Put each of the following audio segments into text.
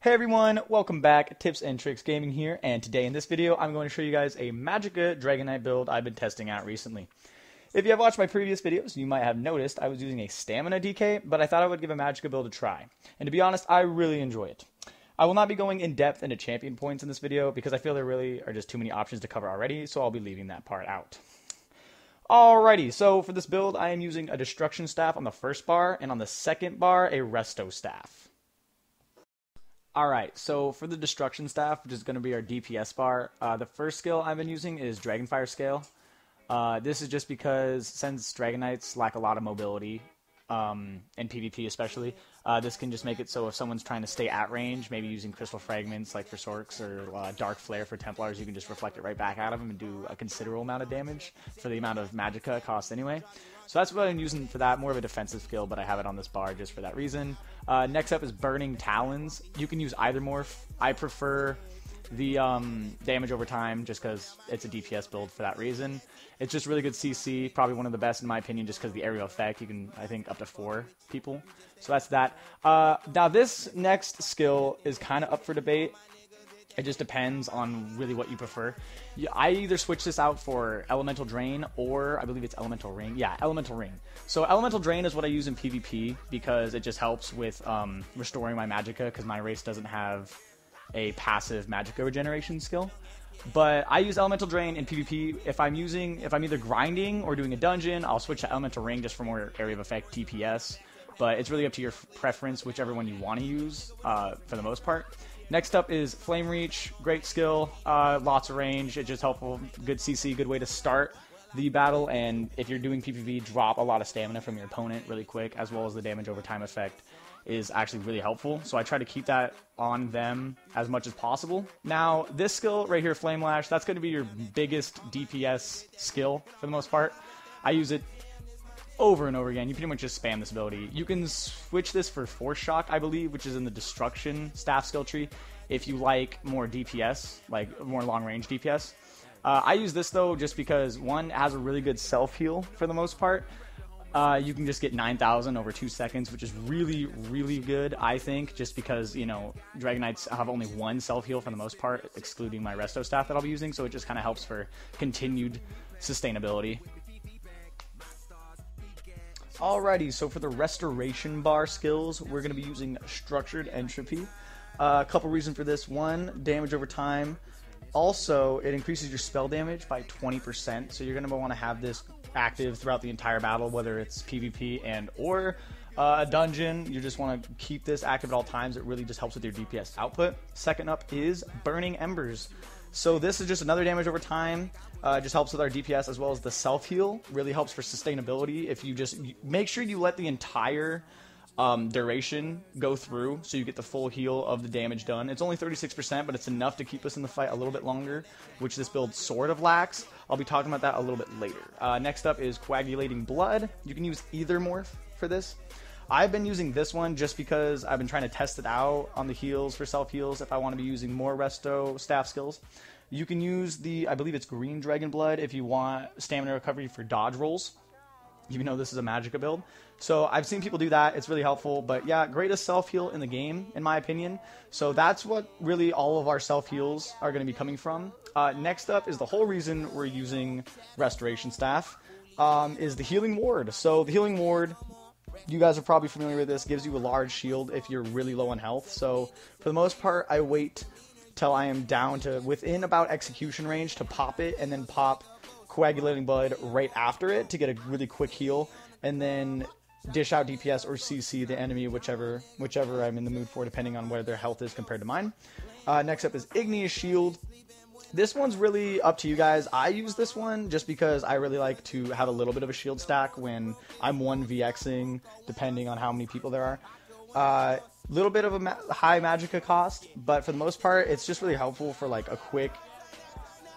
Hey everyone, welcome back. Tips and Tricks Gaming here, and today in this video I'm going to show you guys a Magicka Dragon Knight build I've been testing out recently. If you have watched my previous videos, you might have noticed I was using a stamina DK, but I thought I would give a Magicka build a try. And to be honest, I really enjoy it. I will not be going in depth into champion points in this video because I feel there really are just too many options to cover already, so I'll be leaving that part out. Alrighty, so for this build I am using a Destruction Staff on the first bar, and on the second bar a Resto Staff. Alright, so for the Destruction Staff, which is going to be our DPS bar, the first skill I've been using is Dragonfire Scale. This is just because since Dragon Knights lack a lot of mobility, in PvP especially, this can just make it so if someone's trying to stay at range, maybe using Crystal Fragments like for Sorks or Dark Flare for Templars, you can just reflect it right back at them and do a considerable amount of damage for the amount of Magicka it costs anyway. So that's what I'm using for that, more of a defensive skill, but I have it on this bar just for that reason. Next up is Burning Talons. You can use either morph. I prefer the damage over time just because it's a DPS build for that reason. It's just really good CC, probably one of the best in my opinion just because the aerial effect, you can, I think, up to 4 people. So that's that. Now this next skill is kind of up for debate. It just depends on really what you prefer. I either switch this out for Elemental Drain or I believe it's Elemental Ring. Yeah, Elemental Ring. So Elemental Drain is what I use in PvP because it just helps with restoring my Magicka because my race doesn't have a passive Magicka regeneration skill. But I use Elemental Drain in PvP. If I'm either grinding or doing a dungeon, I'll switch to Elemental Ring just for more area of effect DPS. But it's really up to your preference, whichever one you want to use for the most part. Next up is Flame Reach, great skill, lots of range, it's just helpful, good CC, good way to start the battle, and if you're doing PvP, drop a lot of stamina from your opponent really quick, as well as the damage over time effect is actually really helpful, so I try to keep that on them as much as possible. Now, this skill right here, Flame Lash, that's going to be your biggest DPS skill for the most part. I use it over and over again. You pretty much just spam this ability. You can switch this for Force Shock, I believe, which is in the Destruction Staff skill tree, if you like more DPS, like more long-range DPS. I use this, though, just because, one, it has a really good self-heal for the most part. You can just get 9,000 over 2 seconds, which is really, really good, I think, just because, you know, Dragon Knights have only one self-heal for the most part, excluding my Resto Staff that I'll be using, so it just kind of helps for continued sustainability. Alrighty, so for the Restoration Bar skills, we're going to be using Structured Entropy. A couple reasons for this. One, damage over time. Also, it increases your spell damage by 20%, so you're going to want to have this active throughout the entire battle, whether it's PvP and or a dungeon. You just want to keep this active at all times. It really just helps with your DPS output. Second up is Burning Embers. So this is just another damage over time. Just helps with our DPS as well as the self-heal. Really helps for sustainability. If you just make sure you let the entire duration go through so you get the full heal of the damage done. It's only 36%, but it's enough to keep us in the fight a little bit longer, which this build sort of lacks. I'll be talking about that a little bit later. Next up is Coagulating Blood. You can use either morph for this. I've been using this one just because I've been trying to test it out on the heals for self-heals if I want to be using more Resto Staff skills. You can use the, I believe it's Green Dragon Blood if you want stamina recovery for dodge rolls, even though this is a Magicka build. So I've seen people do that. It's really helpful. But yeah, greatest self-heal in the game, in my opinion. So that's what really all of our self-heals are going to be coming from. Next up is the whole reason we're using Restoration Staff, is the Healing Ward. So the Healing Ward, you guys are probably familiar with this, gives you a large shield if you're really low on health. So for the most part, I wait till I am down to within about execution range to pop it, and then pop Coagulating Blood right after it to get a really quick heal, and then dish out DPS or CC the enemy, whichever I'm in the mood for, depending on where their health is compared to mine. Next up is Igneous Shield. This one's really up to you guys. I use this one just because I really like to have a little bit of a shield stack when I'm 1vxing, depending on how many people there are. Little bit of a high Magicka cost, but for the most part, it's just really helpful for like a quick,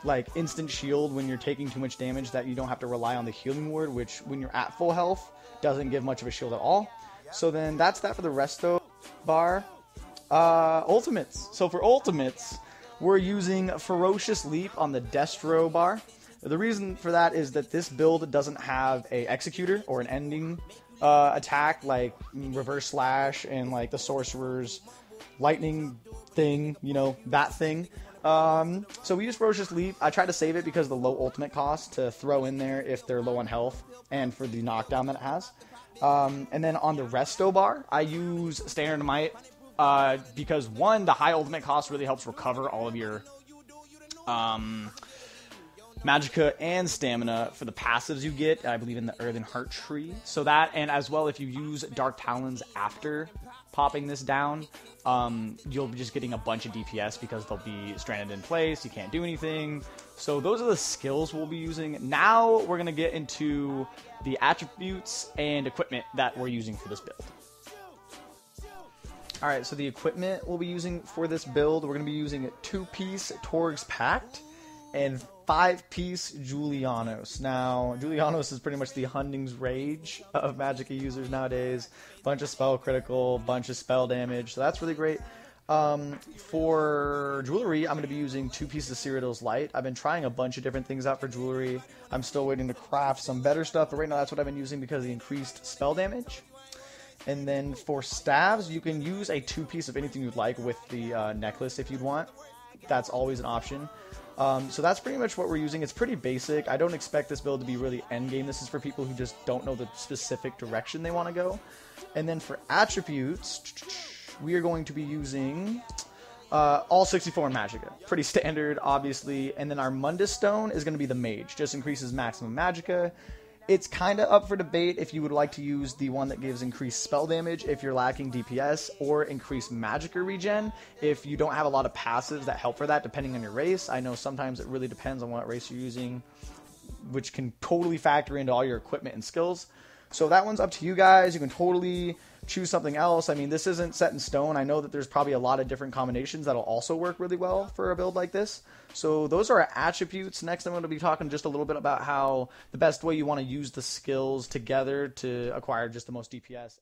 like instant shield when you're taking too much damage that you don't have to rely on the Healing Ward, which when you're at full health doesn't give much of a shield at all. So then that's that for the Resto Bar. Ultimates. So for ultimates, we're using Ferocious Leap on the Destro Bar. The reason for that is that this build doesn't have a executor or an ending attack like Reverse Slash and like the Sorcerer's lightning thing, you know, that thing. So we use Ferocious Leap. I try to save it because of the low ultimate cost to throw in there if they're low on health and for the knockdown that it has. And then on the Resto bar, I use Standard Might because, one, the high ultimate cost really helps recover all of your Magicka and Stamina for the passives you get, I believe, in the Earthen Heart tree. So that, and as well, if you use Dark Talons after popping this down, you'll be just getting a bunch of DPS because they'll be stranded in place, you can't do anything. So those are the skills we'll be using. Now we're going to get into the attributes and equipment that we're using for this build. Alright, so the equipment we'll be using for this build, we're going to be using a 2-piece Toruq's Pact and 5-piece Julianos. Now, Julianos is pretty much the Hunding's Rage of Magicka users nowadays. Bunch of spell critical, bunch of spell damage, so that's really great. For jewelry, I'm going to be using 2 pieces of Cyrodiil's Light. I've been trying a bunch of different things out for jewelry. I'm still waiting to craft some better stuff, but right now that's what I've been using because of the increased spell damage. And then for staves, you can use a 2-piece of anything you'd like with the necklace if you'd want. That's always an option. So that's pretty much what we're using. It's pretty basic. I don't expect this build to be really endgame. This is for people who just don't know the specific direction they want to go. And then for attributes, we are going to be using all 64 in Magicka. Pretty standard, obviously. And then our Mundus stone is going to be the Mage. Just increases maximum Magicka. It's kind of up for debate if you would like to use the one that gives increased spell damage if you're lacking DPS, or increased Magicka regen if you don't have a lot of passives that help for that, depending on your race. I know sometimes it really depends on what race you're using, which can totally factor into all your equipment and skills. So that one's up to you guys. You can totally choose something else. I mean, this isn't set in stone. I know that there's probably a lot of different combinations that'll also work really well for a build like this. So those are our attributes. Next, I'm going to be talking just a little bit about how the best way you want to use the skills together to acquire just the most DPS.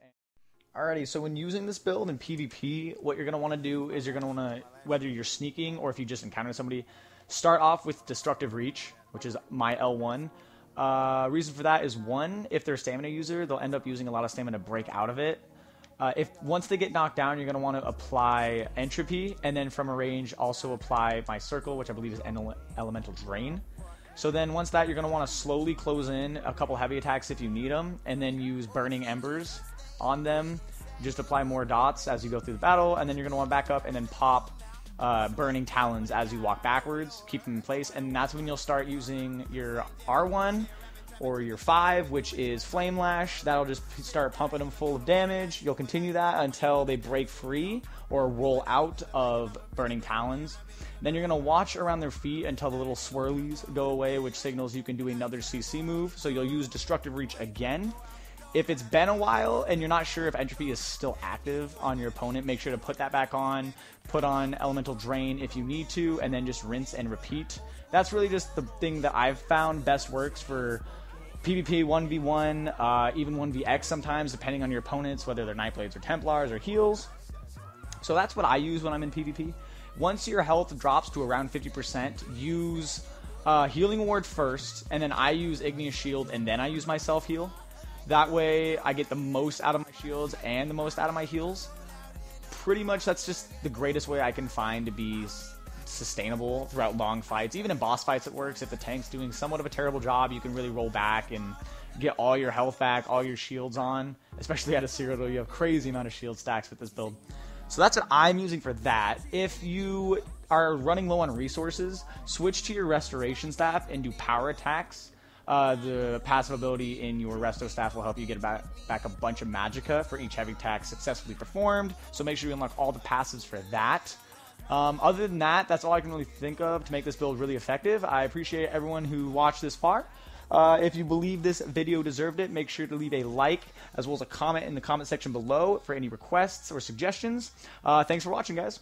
Alrighty, so when using this build in PvP, what you're going to want to do is you're going to want to, whether you're sneaking or if you just encounter somebody, start off with Destructive Reach, which is my L1. Reason for that is, one, if they're a stamina user, they'll end up using a lot of stamina to break out of it. If once they get knocked down, you're going to want to apply Entropy, and then from a range also apply my Circle, which I believe is Elemental Drain. So then once that, you're going to want to slowly close in a couple heavy attacks if you need them, and then use Burning Embers on them. Just apply more dots as you go through the battle, and then you're going to want to back up and then pop Burning Talons as you walk backwards, keep them in place, and that's when you'll start using your R1 or your 5, which is Flame Lash. That'll just start pumping them full of damage. You'll continue that until they break free or roll out of Burning Talons. Then you're going to watch around their feet until the little swirlies go away, which signals you can do another CC move. So you'll use Destructive Reach again. If it's been a while and you're not sure if Entropy is still active on your opponent, make sure to put that back on. Put on Elemental Drain if you need to, and then just rinse and repeat. That's really just the thing that I've found best works for PvP 1v1, even 1vx sometimes, depending on your opponents, whether they're Nightblades or Templars or heals. So that's what I use when I'm in PvP. Once your health drops to around 50%, use Healing Ward first, and then I use Igneous Shield, and then I use my self-heal. That way I get the most out of my shields and the most out of my heals. Pretty much that's just the greatest way I can find to be sustainable throughout long fights. Even in boss fights it works. If the tank's doing somewhat of a terrible job, you can really roll back and get all your health back, all your shields on. Especially at a Cyrodiil, you have crazy amount of shield stacks with this build. So that's what I'm using for that. If you are running low on resources, switch to your Restoration Staff and do power attacks. The passive ability in your Resto Staff will help you get back a bunch of Magicka for each heavy attack successfully performed. So make sure you unlock all the passives for that. Other than that, that's all I can really think of to make this build really effective. I appreciate everyone who watched this far. If you believe this video deserved it, make sure to leave a like as well as a comment in the comment section below for any requests or suggestions. Thanks for watching, guys.